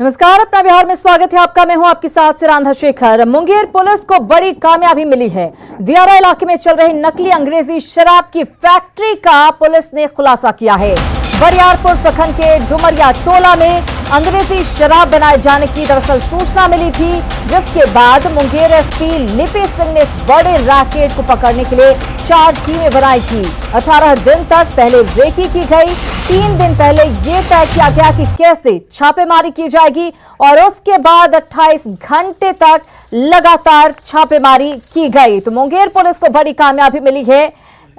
नमस्कार, अपना बिहार में स्वागत है आपका। मैं हूं आपके साथ सिरांधा शेखर। मुंगेर पुलिस को बड़ी कामयाबी मिली है। दियारा इलाके में चल रही नकली अंग्रेजी शराब की फैक्ट्री का पुलिस ने खुलासा किया है। बरियारपुर प्रखंड के डुमरिया टोला में अंग्रेजी शराब बनाए जाने की दरअसल सूचना मिली थी, जिसके बाद मुंगेर एसपी लिपि सिंह ने बड़े रैकेट को पकड़ने के लिए 4 टीमें बनाई थी। 18 दिन तक पहले रेकी की गई। 3 दिन पहले ये तय किया गया कि कैसे छापेमारी की जाएगी और उसके बाद 28 घंटे तक लगातार छापेमारी की गई। तो मुंगेर पुलिस को बड़ी कामयाबी मिली है।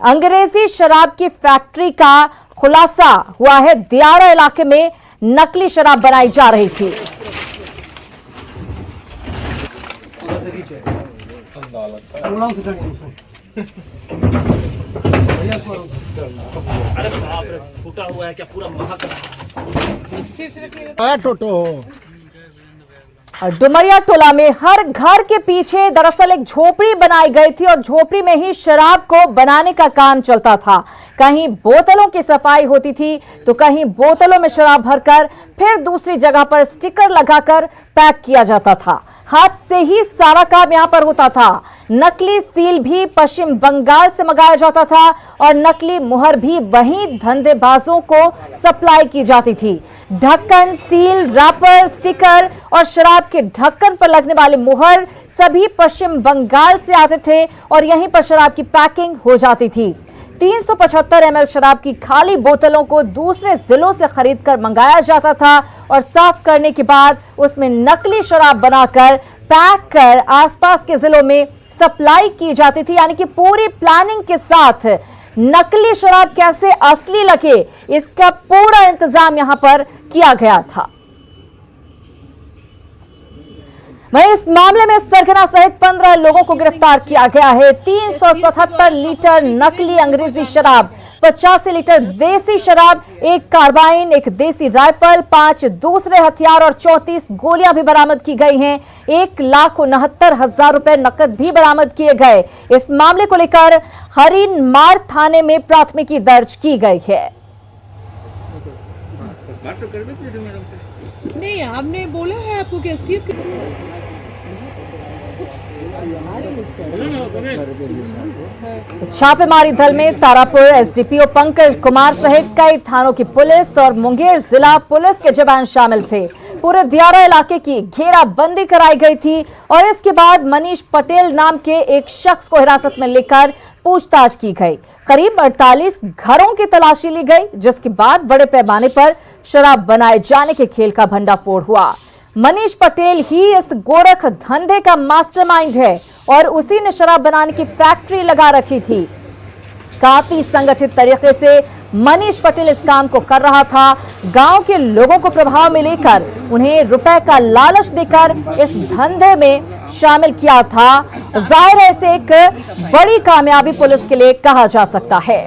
अंग्रेजी शराब की फैक्ट्री का खुलासा हुआ है। दियारा इलाके में नकली शराब बनाई जा रही थी। अरे बाप रे, फूटा हुआ है क्या? पूरा महक रहा है। और डुमरिया टोला में हर घर के पीछे दरअसल एक झोपड़ी बनाई गई थी और झोपड़ी में ही शराब को बनाने का काम चलता था। कहीं बोतलों की सफाई होती थी तो कहीं बोतलों में शराब भरकर फिर दूसरी जगह पर स्टिकर लगाकर पैक किया जाता था। हाथ से ही सारा काम यहां पर होता था। नकली सील भी पश्चिम बंगाल से मंगाया जाता था और नकली मुहर भी वहीं धंधेबाजों को सप्लाई की जाती थी। ढक्कन, सील, रैपर, स्टिकर और शराब के ढक्कन पर लगने वाले मुहर सभी पश्चिम बंगाल से आते थे और यहीं पर शराब की पैकिंग हो जाती थी। 375 ml शराब की खाली बोतलों को दूसरे जिलों से खरीदकर मंगाया जाता था और साफ करने के बाद उसमें नकली शराब बनाकर पैक कर आसपास के जिलों में सप्लाई की जाती थी। यानी कि पूरी प्लानिंग के साथ नकली शराब कैसे असली लगे, इसका पूरा इंतजाम यहां पर किया गया था। वहीं इस मामले में सरगना सहित 15 लोगों को गिरफ्तार किया गया है। 377 लीटर नकली अंग्रेजी शराब, 85 लीटर देसी शराब, 1 कार्बाइन, 1 देसी राइफल, 5 दूसरे हथियार और 34 गोलियां भी बरामद की गई हैं। 1,69,000 रुपए नकद भी बरामद किए गए। इस मामले को लेकर हरिन मार थाने में प्राथमिकी दर्ज की गई है। नहीं, आपने बोला है आपको कि एसटीएफ छापेमारी दल में तारापुर एसडीपीओ पंकज कुमार सहित कई थानों की पुलिस और मुंगेर जिला पुलिस के जवान शामिल थे। पूरे दियारा इलाके की घेराबंदी कराई गई थी और इसके बाद मनीष पटेल नाम के एक शख्स को हिरासत में लेकर पूछताछ की गई। करीब 48 घरों की तलाशी ली गई, जिसके बाद बड़े पैमाने पर शराब बनाए जाने के खेल का भंडाफोड़ हुआ। मनीष पटेल ही इस गोरख धंधे का मास्टरमाइंड है और उसी ने शराब बनाने की फैक्ट्री लगा रखी थी। काफी संगठित तरीके से मनीष पटेल इस काम को कर रहा था। गांव के लोगों को प्रभाव में लेकर उन्हें रुपए का लालच देकर इस धंधे में शामिल किया था। जाहिर है इसे एक बड़ी कामयाबी पुलिस के लिए कहा जा सकता है।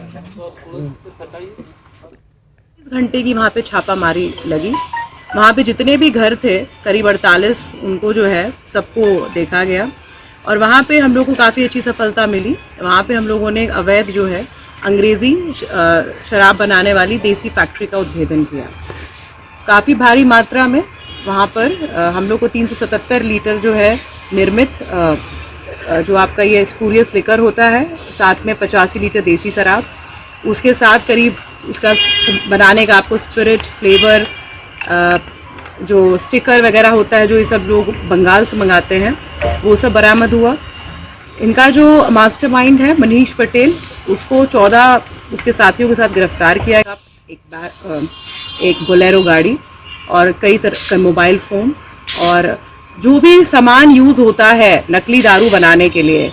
घंटे की वहाँ पे छापामारी लगी। वहाँ पे जितने भी घर थे करीब 48 उनको जो है सबको देखा गया और वहाँ पे हम लोग को काफ़ी अच्छी सफलता मिली। वहाँ पे हम लोगों ने अवैध जो है अंग्रेज़ी शराब बनाने वाली देसी फैक्ट्री का उद्भेदन किया। काफ़ी भारी मात्रा में वहाँ पर हम लोग को 377 लीटर जो है निर्मित जो आपका ये स्पूरियस लिकर होता है, साथ में 85 लीटर देसी शराब, उसके साथ करीब उसका बनाने का आपको स्पिरिट, फ्लेवर, जो स्टिकर वगैरह होता है जो ये सब लोग बंगाल से मंगाते हैं, वो सब बरामद हुआ। इनका जो मास्टरमाइंड है मनीष पटेल, उसको 14 उसके साथियों के साथ गिरफ्तार किया। एक बोलेरो गाड़ी और कई तरह के मोबाइल फ़ोन्स और जो भी सामान यूज़ होता है नकली दारू बनाने के लिए,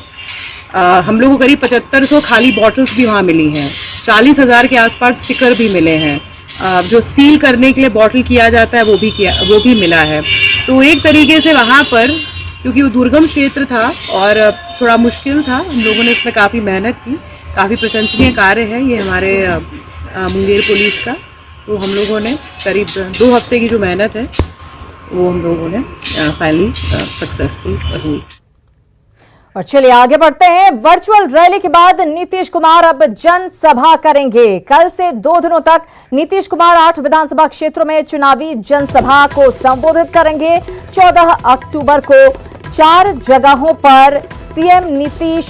हम लोगों को करीब 7500 खाली बॉटल्स भी वहाँ मिली हैं। 40,000 के आसपास स्टिकर भी मिले हैं। जो सील करने के लिए बॉटल किया जाता है वो भी मिला है। तो एक तरीके से वहाँ पर, क्योंकि वो दुर्गम क्षेत्र था और थोड़ा मुश्किल था, हम लोगों ने इसमें काफ़ी मेहनत की। काफ़ी प्रशंसनीय कार्य है ये हमारे मुंगेर पुलिस का। तो हम लोगों ने करीब 2 हफ्ते की जो मेहनत है वो हम लोगों ने फाइनली सक्सेसफुल हुई। और चलिए आगे बढ़ते हैं। वर्चुअल रैली के बाद नीतीश कुमार अब जनसभा करेंगे। कल से 2 दिनों तक नीतीश कुमार 8 विधानसभा क्षेत्रों में चुनावी जनसभा को संबोधित करेंगे। 14 अक्टूबर को 4 जगहों पर सीएम नीतीश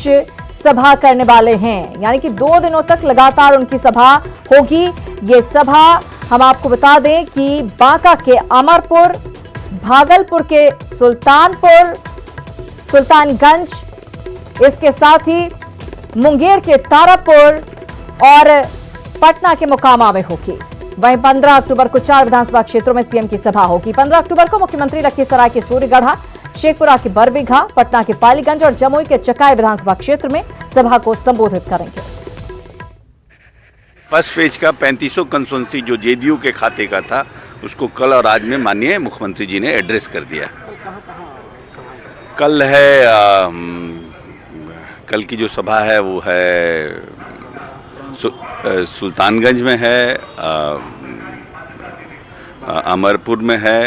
सभा करने वाले हैं, यानी कि 2 दिनों तक लगातार उनकी सभा होगी। ये सभा हम आपको बता दें कि बांका के अमरपुर, भागलपुर के सुल्तानगंज, इसके साथ ही मुंगेर के तारापुर और पटना के मोकामा में होगी। वहीं 15 अक्टूबर को 4 विधानसभा क्षेत्रों में सीएम की सभा होगी। 15 अक्टूबर को मुख्यमंत्री लखीसराय के सूर्यगढ़ा, शेखपुरा के बरबीघा, पटना के पालीगंज और जमुई के चकाई विधानसभा क्षेत्र में सभा को संबोधित करेंगे। फर्स्ट फेज का 3500 कंस्टिट्यूंसी जो जेडीयू के खाते का था, उसको कल और आज में माननीय मुख्यमंत्री जी ने एड्रेस कर दिया। कल है कल की जो सभा है वो है सुल्तानगंज में है, अमरपुर में है,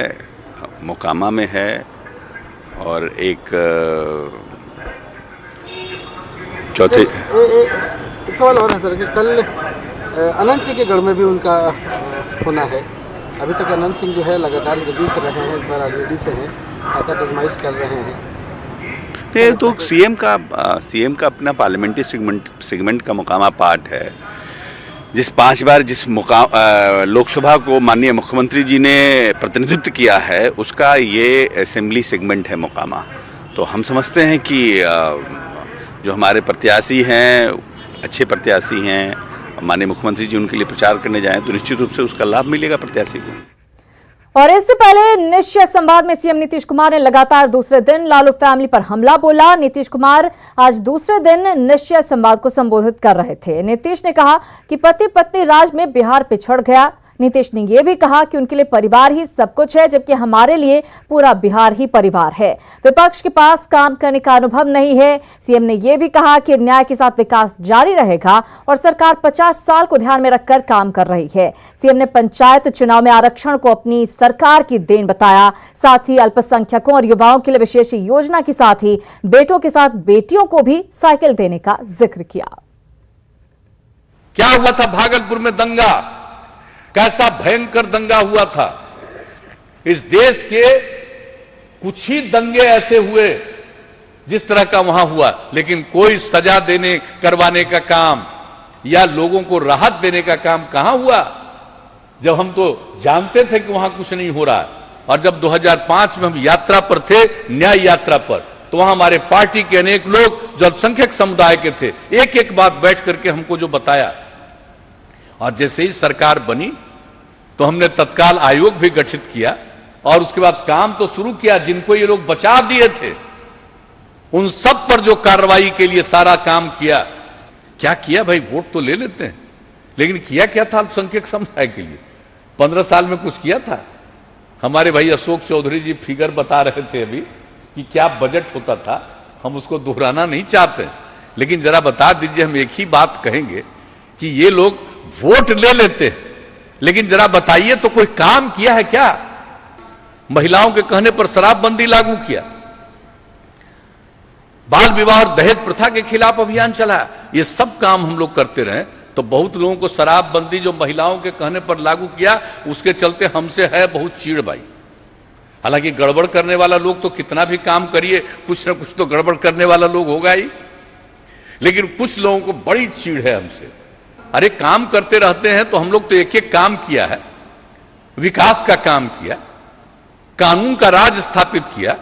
मोकामा में है और एक चौथे एक सवाल और है सर कि कल अनंत सिंह के गढ़ में भी उनका होना है। अभी तक अनंत सिंह जो है लगातार जदयू से रहे हैं, इस बार आरजेडी से हैं, ताकत आजमाइश कर रहे हैं। ये तो सीएम का अपना पार्लियामेंट्री सेगमेंट का मुकामा पार्ट है। जिस 5 बार जिस लोकसभा को माननीय मुख्यमंत्री जी ने प्रतिनिधित्व किया है, उसका ये असेंबली सेगमेंट है मुकामा। तो हम समझते हैं कि जो हमारे प्रत्याशी हैं, अच्छे प्रत्याशी हैं, माननीय मुख्यमंत्री जी उनके लिए प्रचार करने जाएं तो निश्चित रूप से उसका लाभ मिलेगा प्रत्याशी को। और इससे पहले निश्चय संवाद में सीएम नीतीश कुमार ने लगातार दूसरे दिन लालू फैमिली पर हमला बोला। नीतीश कुमार आज दूसरे दिन निश्चय संवाद को संबोधित कर रहे थे। नीतीश ने कहा कि पति पत्नी राज में बिहार पिछड़ गया। नीतीश ने यह भी कहा कि उनके लिए परिवार ही सब कुछ है, जबकि हमारे लिए पूरा बिहार ही परिवार है। विपक्ष के पास काम करने का अनुभव नहीं है। सीएम ने यह भी कहा कि न्याय के साथ विकास जारी रहेगा और सरकार 50 साल को ध्यान में रखकर काम कर रही है। सीएम ने पंचायत चुनाव में आरक्षण को अपनी सरकार की देन बताया। साथ ही अल्पसंख्यकों और युवाओं के लिए विशेष योजना के साथ ही बेटों के साथ बेटियों को भी साइकिल देने का जिक्र किया। क्या हुआ था भागलपुर में दंगा, कैसा भयंकर दंगा हुआ था। इस देश के कुछ ही दंगे ऐसे हुए जिस तरह का वहां हुआ, लेकिन कोई सजा करवाने का काम या लोगों को राहत देने का काम कहां हुआ, जब हम तो जानते थे कि वहां कुछ नहीं हो रहा। और जब 2005 में हम यात्रा पर थे, न्याय यात्रा पर, तो वहां हमारे पार्टी के अनेक लोग जो अल्पसंख्यक समुदाय के थे, एक एक बात बैठ करके हमको जो बताया। और जैसे ही सरकार बनी तो हमने तत्काल आयोग भी गठित किया और उसके बाद काम तो शुरू किया। जिनको ये लोग बचा दिए थे उन सब पर जो कार्रवाई के लिए सारा काम किया। क्या किया भाई, वोट तो ले लेते हैं, लेकिन किया क्या था अल्पसंख्यक समुदाय के लिए? 15 साल में कुछ किया था? हमारे भाई अशोक चौधरी जी फिगर बता रहे थे अभी कि क्या बजट होता था। हम उसको दोहराना नहीं चाहते, लेकिन जरा बता दीजिए। हम एक ही बात कहेंगे कि ये लोग वोट ले लेते हैं, लेकिन जरा बताइए तो कोई काम किया है क्या? महिलाओं के कहने पर शराबबंदी लागू किया, बाल विवाह और दहेज प्रथा के खिलाफ अभियान चला। ये सब काम हम लोग करते रहे तो बहुत लोगों को शराबबंदी जो महिलाओं के कहने पर लागू किया, उसके चलते हमसे है बहुत चीड़ भाई। हालांकि गड़बड़ करने वाला लोग तो कितना भी काम करिए, कुछ ना कुछ तो गड़बड़ करने वाला लोग होगा ही, लेकिन कुछ लोगों को बड़ी चीड़ है हमसे। अरे काम करते रहते हैं तो हम लोग तो एक एक काम किया है। विकास का काम किया, कानून का राज स्थापित किया,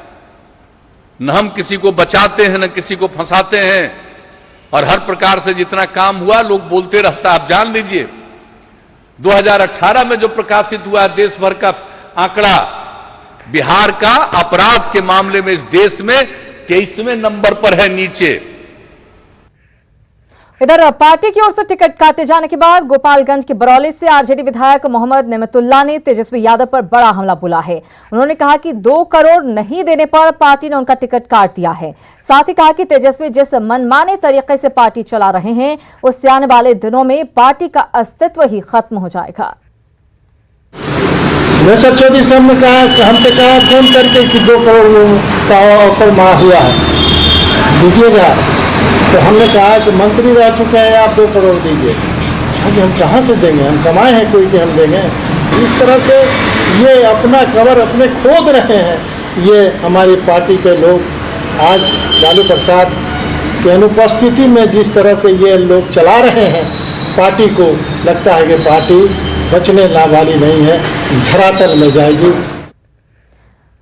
न हम किसी को बचाते हैं न किसी को फंसाते हैं। और हर प्रकार से जितना काम हुआ लोग बोलते रहता। आप जान लीजिए 2018 में जो प्रकाशित हुआ देश भर का आंकड़ा, बिहार का अपराध के मामले में इस देश में 23वें नंबर पर है नीचे। इधर पार्टी की ओर से टिकट काटे जाने के बाद गोपालगंज के बरौली से आरजेडी विधायक मोहम्मद नेमतुल्लाह ने तेजस्वी यादव पर बड़ा हमला बोला है। उन्होंने कहा कि 2 करोड़ नहीं देने पर पार्टी ने उनका टिकट काट दिया है। साथ ही कहा कि तेजस्वी जिस मनमाने तरीके से पार्टी चला रहे हैं, उससे आने वाले दिनों में पार्टी का अस्तित्व ही खत्म हो जाएगा। चौधरी साहब ने कहा, हमसे कहा फोन करके कि 2 करोड़ का ऑफर हुआ है। दीजिएगा। तो हमने कहा कि मंत्री रह चुके हैं, आप 2 करोड़ दीजिए। अभी हम कहाँ से देंगे, हम कमाए हैं कोई कि हम देंगे। इस तरह से ये अपना कबर अपने खोद रहे हैं। ये हमारी पार्टी के लोग आज लालू प्रसाद की अनुपस्थिति में जिस तरह से ये लोग चला रहे हैं पार्टी को, लगता है कि पार्टी बचने वाली नहीं है, धरातल में जाएगी।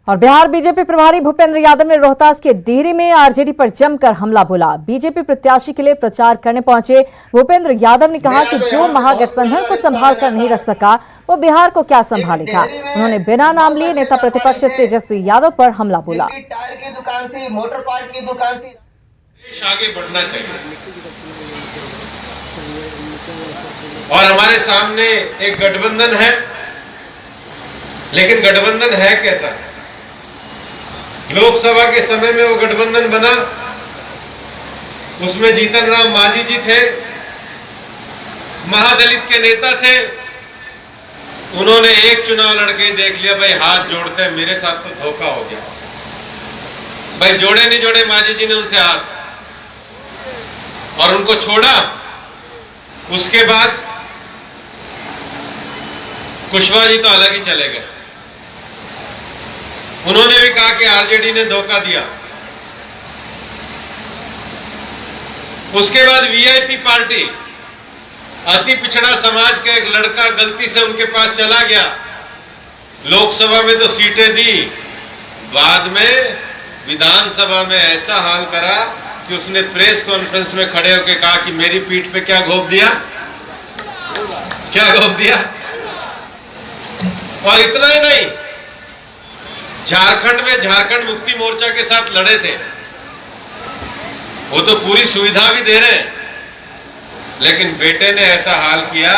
और बिहार बीजेपी प्रभारी भूपेंद्र यादव ने रोहतास के डिहरी में आरजेडी पर जमकर हमला बोला। बीजेपी प्रत्याशी के लिए प्रचार करने पहुंचे भूपेंद्र यादव ने कहा कि जो महागठबंधन को संभाल कर नहीं रख सका वो बिहार को क्या संभालेगा। उन्होंने बिना नाम लिए नेता प्रतिपक्ष तेजस्वी यादव पर हमला बोला। टायर की दुकान थी, मोटर पार्ट की दुकान थी। देश आगे बढ़ना चाहिए और हमारे सामने एक गठबंधन है, लेकिन गठबंधन है कैसा? लोकसभा के समय में वो गठबंधन बना, उसमें जीतन राम मांझी जी थे, महादलित के नेता थे। उन्होंने एक चुनाव लड़के देख लिया, भाई हाथ जोड़ते हैं, मेरे साथ तो धोखा हो गया। भाई जोड़े नहीं जोड़े मांझी जी ने उनसे हाथ, और उनको छोड़ा। उसके बाद कुशवाहा जी तो अलग ही चले गए। उन्होंने भी कहा कि आरजेडी ने धोखा दिया। उसके बाद वीआईपी पार्टी, अति पिछड़ा समाज का एक लड़का गलती से उनके पास चला गया, लोकसभा में तो सीटें दी, बाद में विधानसभा में ऐसा हाल करा कि उसने प्रेस कॉन्फ्रेंस में खड़े होकर कहा कि मेरी पीठ पे क्या घोंप दिया, क्या घोंप दिया। और इतना ही नहीं, झारखंड में झारखंड मुक्ति मोर्चा के साथ लड़े थे, वो तो पूरी सुविधा भी दे रहे हैं, लेकिन बेटे ने ऐसा हाल किया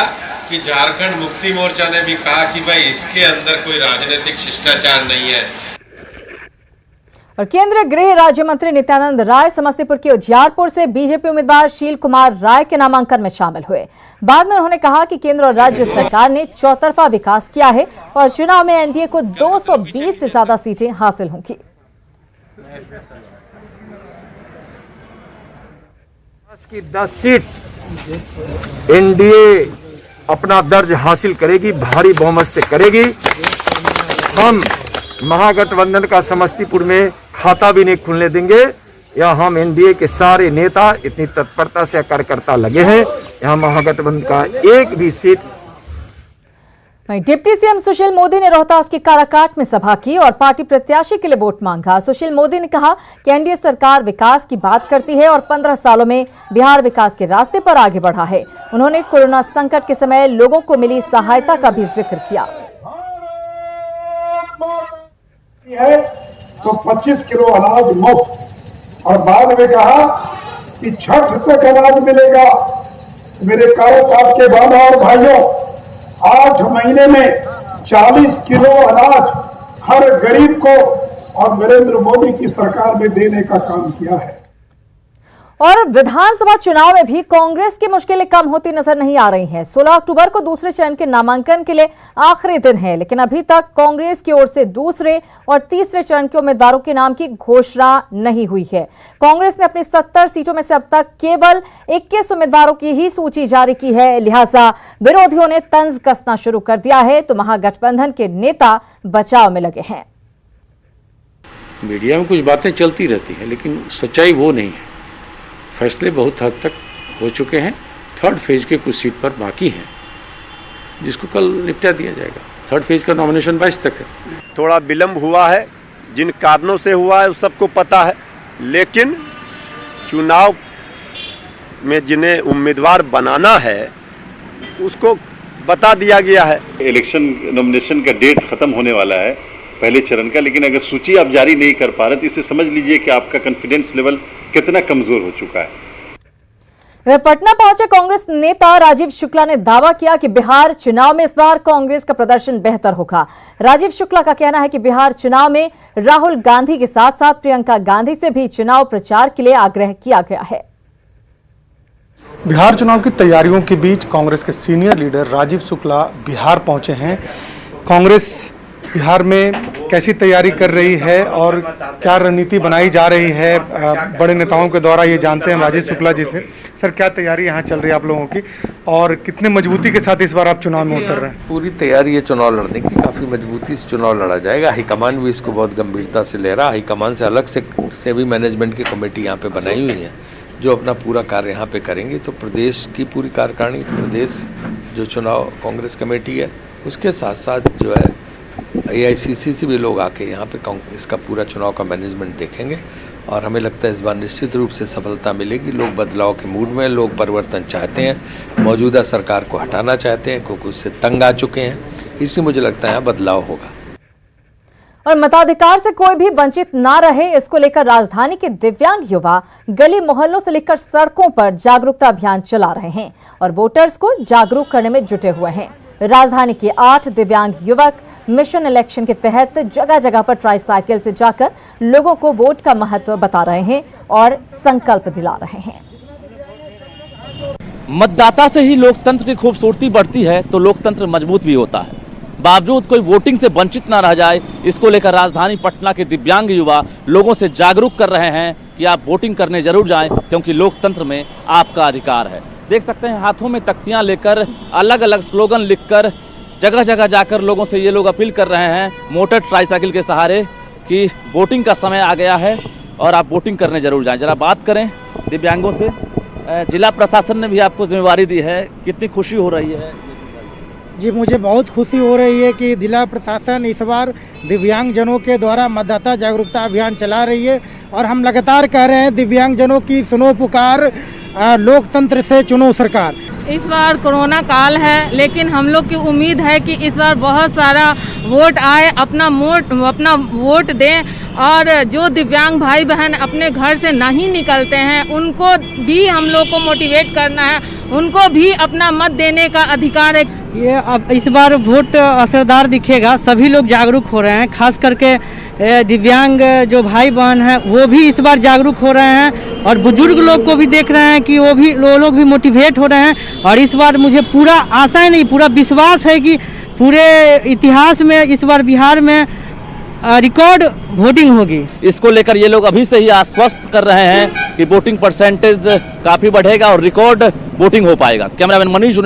कि झारखंड मुक्ति मोर्चा ने भी कहा कि भाई इसके अंदर कोई राजनीतिक शिष्टाचार नहीं है। और केंद्रीय गृह राज्य मंत्री नित्यानंद राय समस्तीपुर के उजियारपुर से बीजेपी उम्मीदवार शील कुमार राय के नामांकन में शामिल हुए। बाद में उन्होंने कहा कि केंद्र और राज्य सरकार ने चौतरफा विकास किया है और चुनाव में एनडीए को 220 से ज्यादा सीटें हासिल होंगी। की 10 सीट एनडीए अपना दर्ज हासिल करेगी, भारी बहुमत से करेगी। हम महागठबंधन का समस्तीपुर में खाता भी नहीं खुलने देंगे। या हम एनडीए के सारे नेता इतनी तत्परता से कार्यकर्ता लगे हैं, यहाँ महागठबंधन का एक भी सीट। वहीं डिप्टी सीएम सुशील मोदी ने रोहतास के काराकाट में सभा की और पार्टी प्रत्याशी के लिए वोट मांगा। सुशील मोदी ने कहा कि एनडीए सरकार विकास की बात करती है और 15 सालों में बिहार विकास के रास्ते पर आगे बढ़ा है। उन्होंने कोरोना संकट के समय लोगों को मिली सहायता का भी जिक्र किया। है तो 25 किलो अनाज मुफ्त, और बाद में कहा कि छठ तक अनाज मिलेगा। मेरे कारोकाट के बाबा और भाइयों, 8 महीने में 40 किलो अनाज हर गरीब को और नरेंद्र मोदी की सरकार में देने का काम किया है। और विधानसभा चुनाव में भी कांग्रेस की मुश्किलें कम होती नजर नहीं आ रही हैं। 16 अक्टूबर को दूसरे चरण के नामांकन के लिए आखिरी दिन है, लेकिन अभी तक कांग्रेस की ओर से दूसरे और तीसरे चरण के उम्मीदवारों के नाम की घोषणा नहीं हुई है। कांग्रेस ने अपनी 70 सीटों में से अब तक केवल 21 उम्मीदवारों की ही सूची जारी की है, लिहाजा विरोधियों ने तंज कसना शुरू कर दिया है, तो महागठबंधन के नेता बचाव में लगे हैं। मीडिया में कुछ बातें चलती रहती हैं, लेकिन सच्चाई वो नहीं है। फैसले बहुत हद तक हो चुके हैं। 3rd फेज के कुछ सीट पर बाकी हैं, जिसको कल निपटा दिया जाएगा। 3rd फेज का नॉमिनेशन 22 तक है। थोड़ा विलंब हुआ है, जिन कारणों से हुआ है उस सबको पता है, लेकिन चुनाव में जिन्हें उम्मीदवार बनाना है उसको बता दिया गया है। इलेक्शन नॉमिनेशन का डेट खत्म होने वाला है पहले चरण का, लेकिन अगर सूची आप जारी नहीं कर पा रहे तो इसे समझ लीजिए कि आपका कॉन्फिडेंस लेवल कितना कमजोर हो चुका है। वह पटना पहुंचे कांग्रेस नेता राजीव शुक्ला ने दावा किया कि बिहार चुनाव में इस बार कांग्रेस का प्रदर्शन बेहतर होगा। राजीव शुक्ला का कहना है कि बिहार चुनाव में राहुल गांधी के साथ साथ प्रियंका गांधी से भी चुनाव प्रचार के लिए आग्रह किया गया है। बिहार चुनाव की तैयारियों के बीच कांग्रेस के सीनियर लीडर राजीव शुक्ला बिहार पहुंचे हैं। कांग्रेस बिहार में कैसी तैयारी कर रही है और क्या रणनीति बनाई जा रही है बड़े नेताओं के द्वारा, ये जानते हैं राजेश शुक्ला जी से। सर, क्या तैयारी यहाँ चल रही है आप लोगों की और कितने मजबूती के साथ इस बार आप चुनाव में उतर रहे हैं? पूरी तैयारी है चुनाव लड़ने की, काफ़ी मजबूती से चुनाव लड़ा जाएगा। हाईकमान भी इसको बहुत गंभीरता से ले रहा है। हाईकमान से अलग से भी मैनेजमेंट की कमेटी यहाँ पे बनाई हुई है जो अपना पूरा कार्य यहाँ पे करेंगे। तो प्रदेश की पूरी कार्यकारिणी, प्रदेश जो चुनाव कांग्रेस कमेटी है, उसके साथ साथ जो है AICC से भी लोग आके यहाँ पे इसका पूरा चुनाव का मैनेजमेंट देखेंगे और हमें लगता है इस बार निश्चित रूप से सफलता मिलेगी। लोग बदलाव के मूड में, लोग परिवर्तन चाहते हैं, मौजूदा सरकार को हटाना चाहते हैं क्योंकि उससे तंग आ चुके हैं। इसलिए मुझे लगता है यहाँ बदलाव होगा और मताधिकार से कोई भी वंचित ना रहे, इसको लेकर राजधानी के दिव्यांग युवा गली मोहल्लों से लेकर सड़कों पर जागरूकता अभियान चला रहे हैं और वोटर्स को जागरूक करने में जुटे हुए हैं। राजधानी के 8 दिव्यांग युवक मिशन इलेक्शन के तहत जगह जगह पर ट्राईसाइकिल से जाकर लोगों को वोट का महत्व बता रहे हैं और संकल्प दिला रहे हैं। मतदाता से ही लोकतंत्र की खूबसूरती बढ़ती है तो लोकतंत्र मजबूत भी होता है। बावजूद कोई वोटिंग से वंचित ना रह जाए, इसको लेकर राजधानी पटना के दिव्यांग युवा लोगों से जागरूक कर रहे हैं कि आप वोटिंग करने जरूर जाएं क्योंकि लोकतंत्र में आपका अधिकार है। देख सकते हैं हाथों में तख्तियां लेकर अलग अलग स्लोगन लिखकर जगह जगह जाकर लोगों से ये लोग अपील कर रहे हैं मोटर ट्राईसाइकिल के सहारे कि वोटिंग का समय आ गया है और आप वोटिंग करने जरूर जाएं। जरा बात करें दिव्यांगों से। जिला प्रशासन ने भी आपको जिम्मेवारी दी है, कितनी खुशी हो रही है? जी, मुझे बहुत खुशी हो रही है कि जिला प्रशासन इस बार दिव्यांगजनों के द्वारा मतदाता जागरूकता अभियान चला रही है और हम लगातार कह रहे हैं दिव्यांगजनों की सुनो पुकार, लोकतंत्र से चुनो सरकार। इस बार कोरोना काल है लेकिन हम लोग की उम्मीद है कि इस बार बहुत सारा वोट आए, अपना वोट दें और जो दिव्यांग भाई बहन अपने घर से नहीं निकलते हैं उनको भी हम लोग को मोटिवेट करना है, उनको भी अपना मत देने का अधिकार है। ये अब इस बार वोट असरदार दिखेगा, सभी लोग जागरूक हो रहे हैं, खास करके दिव्यांग जो भाई बहन हैं वो भी इस बार जागरूक हो रहे हैं और बुजुर्ग लोग को भी देख रहे हैं कि वो लोग भी मोटिवेट हो रहे हैं। और इस बार मुझे पूरा आशा नहीं, पूरा विश्वास है कि पूरे इतिहास में इस बार बिहार में रिकॉर्ड वोटिंग होगी। इसको लेकर ये लोग अभी से ही आश्वस्त कर रहे हैं कि वोटिंग परसेंटेज काफी बढ़ेगा और रिकॉर्ड वोटिंग हो पाएगा। कैमरामैन मनीष